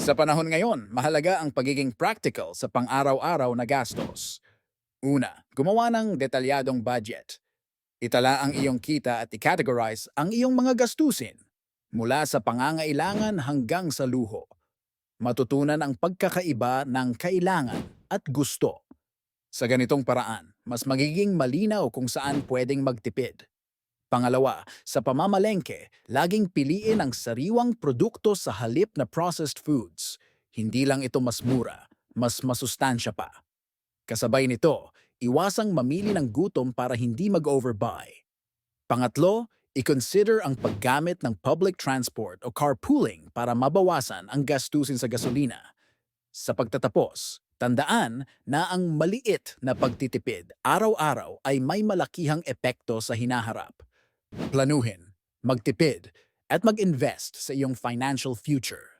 Sa panahon ngayon, mahalaga ang pagiging practical sa pang-araw-araw na gastos. Una, gumawa ng detalyadong budget. Itala ang iyong kita at i-categorize ang iyong mga gastusin, mula sa pangangailangan hanggang sa luho. Matutunan ang pagkakaiba ng kailangan at gusto. Sa ganitong paraan, mas magiging malinaw kung saan pwedeng magtipid. Pangalawa, sa pamamalengke, laging piliin ang sariwang produkto sa halip na processed foods. Hindi lang ito mas mura, mas masustansya pa. Kasabay nito, iwasang mamili ng gutom para hindi mag-overbuy. Pangatlo, i-consider ang paggamit ng public transport o carpooling para mabawasan ang gastusin sa gasolina. Sa pagtatapos, tandaan na ang maliit na pagtitipid araw-araw ay may malakihang epekto sa hinaharap. Planuhin, magtipid, at mag-invest sa iyong financial future.